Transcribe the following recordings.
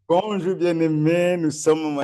Bonjour bien-aimés, nous sommes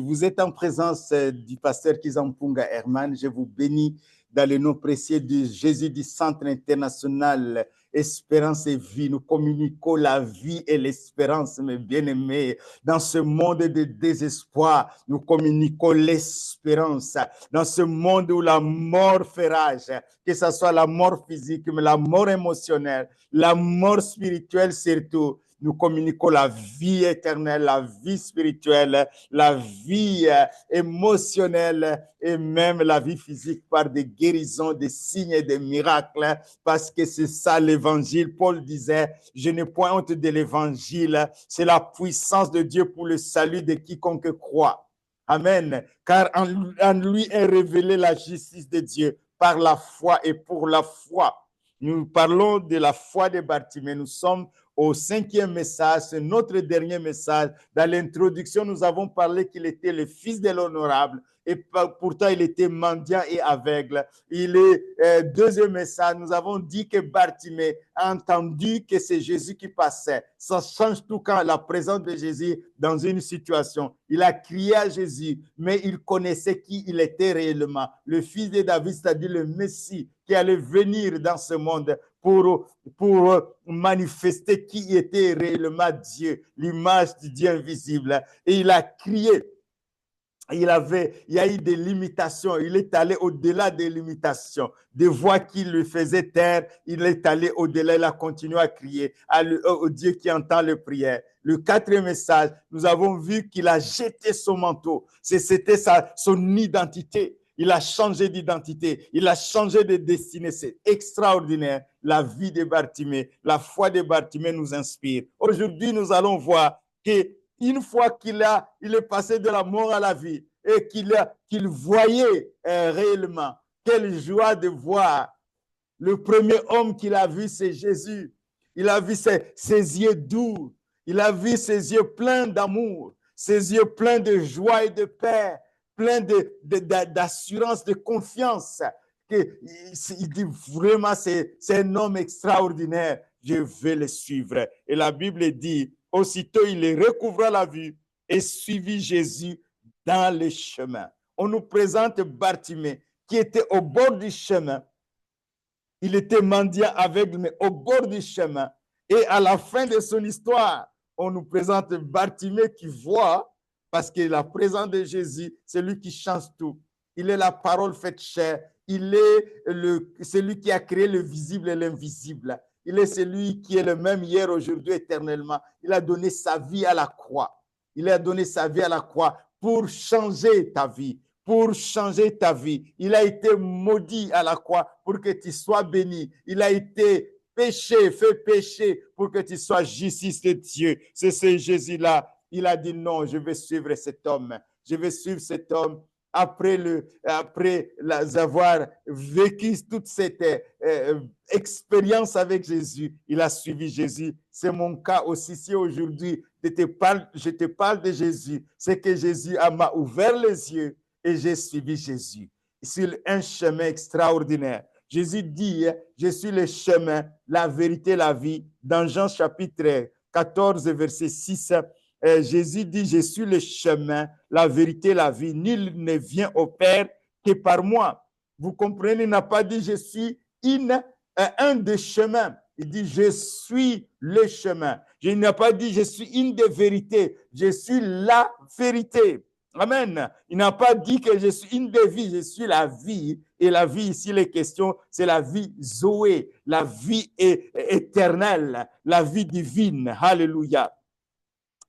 vous êtes en présence du pasteur Kizampunga Herman. Je vous bénis dans le nom précieux de Jésus du Centre international Espérance et Vie. Nous communiquons la vie et l'espérance, mes bien-aimés. Dans ce monde de désespoir, nous communiquons l'espérance. Dans ce monde où la mort fait rage, que ce soit la mort physique, mais la mort émotionnelle, la mort spirituelle surtout, nous communiquons la vie éternelle, la vie spirituelle, la vie émotionnelle et même la vie physique par des guérisons, des signes et des miracles, parce que c'est ça l'évangile. Paul disait, je n'ai point honte de l'évangile, c'est la puissance de Dieu pour le salut de quiconque croit. Amen. Car en lui est révélée la justice de Dieu par la foi et pour la foi. Nous parlons de la foi de Bartimée. Nous sommes au 5e message, c'est notre dernier message. Dans l'introduction, nous avons parlé qu'il était le fils de l'honorable et pourtant il était mendiant et aveugle. Il est deuxième message, nous avons dit que Bartimée a entendu que c'est Jésus qui passait. Ça change tout quand la présence de Jésus dans une situation. Il a crié à Jésus, mais il connaissait qui il était réellement. Le fils de David, c'est-à-dire le Messie qui allait venir dans ce monde pour manifester qui était réellement Dieu, l'image du Dieu invisible. Et il a crié. Il y a eu des limitations. Il est allé au-delà des limitations, des voix qui le faisaient taire. Il est allé au-delà. Il a continué à crier au Dieu qui entend les prières. Le quatrième message, nous avons vu qu'il a jeté son manteau. C'était son identité. Il a changé d'identité. Il a changé de destinée. C'est extraordinaire. La vie de Bartimée, la foi de Bartimée nous inspire. Aujourd'hui, nous allons voir que une fois qu'il est passé de la mort à la vie et qu'il voyait réellement, quelle joie de voir. Le premier homme qu'il a vu, c'est Jésus. Il a vu ses yeux doux. Il a vu ses yeux pleins d'amour, ses yeux pleins de joie et de paix, pleins d'assurance, de confiance. Il dit vraiment, c'est un homme extraordinaire. Je vais le suivre. Et la Bible dit, aussitôt il recouvra la vue et suivit Jésus dans le chemin. On nous présente Bartimée qui était au bord du chemin. Il était mendiant aveugle, mais au bord du chemin. Et à la fin de son histoire, on nous présente Bartimée qui voit, parce que la présence de Jésus, c'est lui qui change tout. Il est la parole faite chair. Il est celui qui a créé le visible et l'invisible. Il est celui qui est le même hier, aujourd'hui, éternellement. Il a donné sa vie à la croix. Il a donné sa vie à la croix pour changer ta vie, pour changer ta vie. Il a été maudit à la croix pour que tu sois béni. Il a été fait péché pour que tu sois justice de Dieu. C'est ce Jésus-là. Il a dit non, je vais suivre cet homme. Je vais suivre cet homme après avoir vécu toute cette expérience avec Jésus. Il a suivi Jésus. C'est mon cas aussi. Si aujourd'hui je te parle de Jésus, c'est que Jésus m'a ouvert les yeux et j'ai suivi Jésus sur un chemin extraordinaire. Jésus dit, je suis le chemin, la vérité, la vie. Dans Jean chapitre 14, verset 6, Jésus dit, je suis le chemin, la vérité, la vie. Nul ne vient au Père que par moi. Vous comprenez, il n'a pas dit, je suis un des chemins. Il dit, je suis le chemin. Il n'a pas dit, je suis une des vérités. Je suis la vérité. Amen. Il n'a pas dit que je suis une des vies, je suis la vie. Et la vie, ici, les questions, c'est la vie Zoé, la vie éternelle, la vie divine. Alléluia.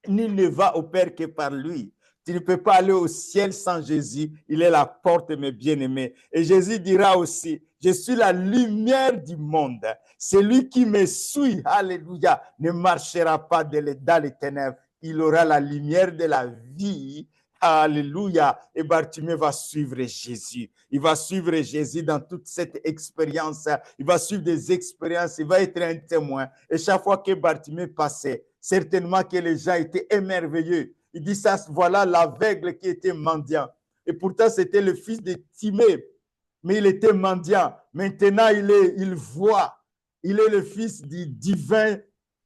Nul ne va au Père que par lui. Tu ne peux pas aller au ciel sans Jésus. Il est la porte, mes bien-aimés. Et Jésus dira aussi, je suis la lumière du monde. Celui qui me suit, alléluia, ne marchera pas dans les ténèbres. Il aura la lumière de la vie. Alléluia. Et Bartimée va suivre Jésus. Il va suivre Jésus dans toute cette expérience. Il va suivre des expériences. Il va être un témoin. Et chaque fois que Bartimée passait, certainement que les gens étaient émerveillés. Il dit ça, voilà l'aveugle qui était mendiant. Et pourtant, c'était le fils de Timée. Mais il était mendiant. Maintenant, il voit. Il est le fils du divin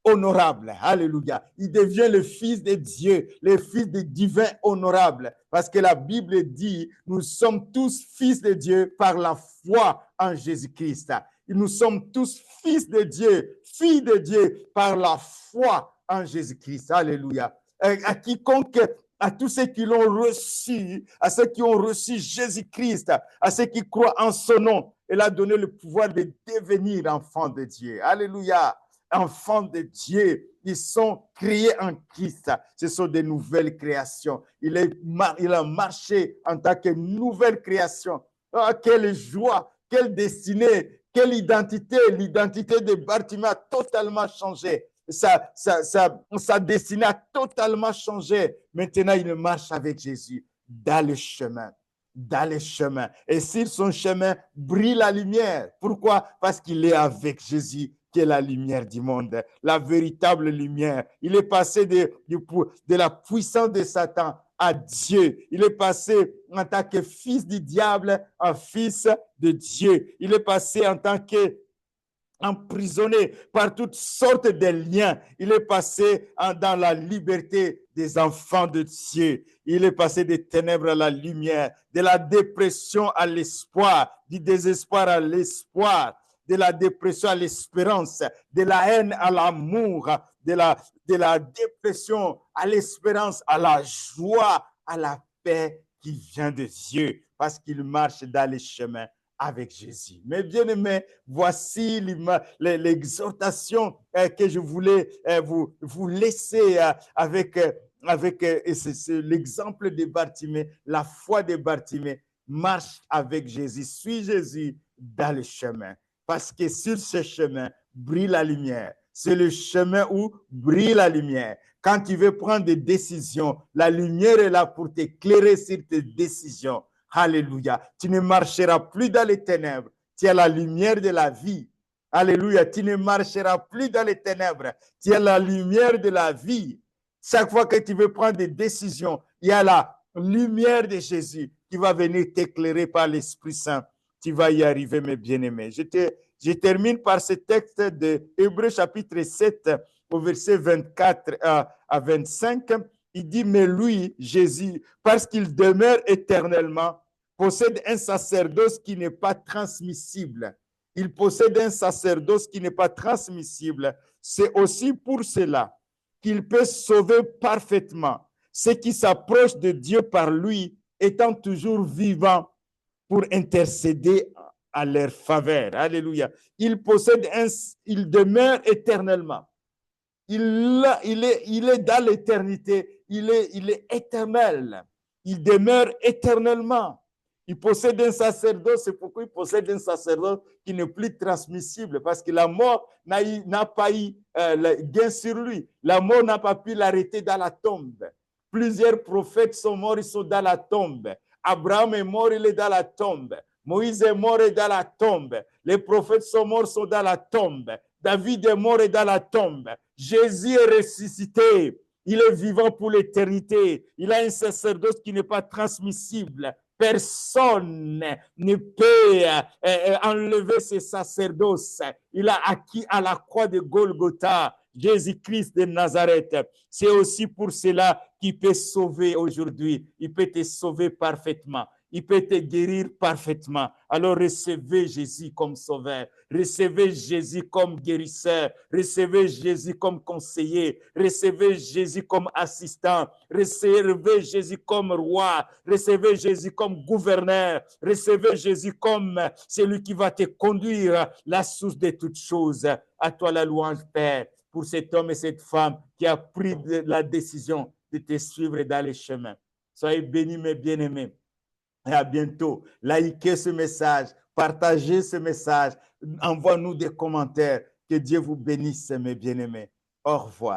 honorable. Alléluia. Il devient le fils de Dieu, le fils du divin honorable. Parce que la Bible dit, nous sommes tous fils de Dieu par la foi en Jésus-Christ. Nous sommes tous fils de Dieu, filles de Dieu par la foi en Jésus-Christ. Alléluia. À quiconque, à tous ceux qui l'ont reçu, à ceux qui ont reçu Jésus-Christ, à ceux qui croient en son nom, il a donné le pouvoir de devenir enfants de Dieu. Alléluia. Enfants de Dieu, ils sont créés en Christ. Ce sont des nouvelles créations. Il a marché en tant que nouvelle création. Oh, quelle joie, quelle destinée, quelle identité. L'identité de Bartimée a totalement changé. Sa destinée a totalement changé. Maintenant, il marche avec Jésus dans le chemin. Dans le chemin. Et sur son chemin brille la lumière. Pourquoi? Parce qu'il est avec Jésus, qui est la lumière du monde, la véritable lumière. Il est passé de la puissance de Satan à Dieu. Il est passé en tant que fils du diable à fils de Dieu. Il est passé en tant que emprisonné par toutes sortes de liens. Il est passé dans la liberté des enfants de Dieu. Il est passé des ténèbres à la lumière, de la dépression à l'espoir, du désespoir à l'espoir, de la dépression à l'espérance, de la haine à l'amour, de la dépression à l'espérance, à la joie, à la paix qui vient de Dieu, parce qu'il marche dans les chemins avec Jésus. Mes bien-aimés, voici l'exhortation que je voulais vous laisser avec l'exemple de Bartimée. La foi de Bartimée marche avec Jésus, suit Jésus dans le chemin. Parce que sur ce chemin brille la lumière. C'est le chemin où brille la lumière. Quand tu veux prendre des décisions, la lumière est là pour t'éclairer sur tes décisions. Alléluia. Tu ne marcheras plus dans les ténèbres. Tu as la lumière de la vie. Alléluia. Tu ne marcheras plus dans les ténèbres. Tu as la lumière de la vie. Chaque fois que tu veux prendre des décisions, il y a la lumière de Jésus qui va venir t'éclairer par l'Esprit Saint. Tu vas y arriver, mes bien-aimés. Je termine par ce texte de Hébreux chapitre 7, au verset 24 à 25. Il dit, mais lui, Jésus, parce qu'il demeure éternellement, possède un sacerdoce qui n'est pas transmissible. Il possède un sacerdoce qui n'est pas transmissible. C'est aussi pour cela qu'il peut sauver parfaitement ceux qui s'approchent de Dieu par lui, étant toujours vivants pour intercéder à leur faveur. Alléluia. Il demeure éternellement. Il est dans l'éternité. Il est éternel. Il demeure éternellement. Il possède un sacerdoce. C'est pourquoi il possède un sacerdoce qui n'est plus transmissible, parce que la mort n'a pas eu gain sur lui. La mort n'a pas pu l'arrêter dans la tombe. Plusieurs prophètes sont morts, ils sont dans la tombe. Abraham est mort, il est dans la tombe. Moïse est mort et dans la tombe. Les prophètes sont morts, sont dans la tombe. David est mort et dans la tombe. Jésus est ressuscité. Il est vivant pour l'éternité. Il a un sacerdoce qui n'est pas transmissible. Personne ne peut enlever ce sacerdoce. Il a acquis à la croix de Golgotha Jésus-Christ de Nazareth. C'est aussi pour cela qu'il peut sauver aujourd'hui. Il peut te sauver parfaitement. Il peut te guérir parfaitement. Alors recevez Jésus comme sauveur. Recevez Jésus comme guérisseur. Recevez Jésus comme conseiller. Recevez Jésus comme assistant. Recevez Jésus comme roi. Recevez Jésus comme gouverneur. Recevez Jésus comme celui qui va te conduire la source de toutes choses. À toi la louange, Père, pour cet homme et cette femme qui a pris la décision de te suivre dans les chemins. Soyez bénis, mes bien-aimés. Et à bientôt. Likez ce message, partagez ce message, envoie-nous des commentaires. Que Dieu vous bénisse, mes bien-aimés. Au revoir.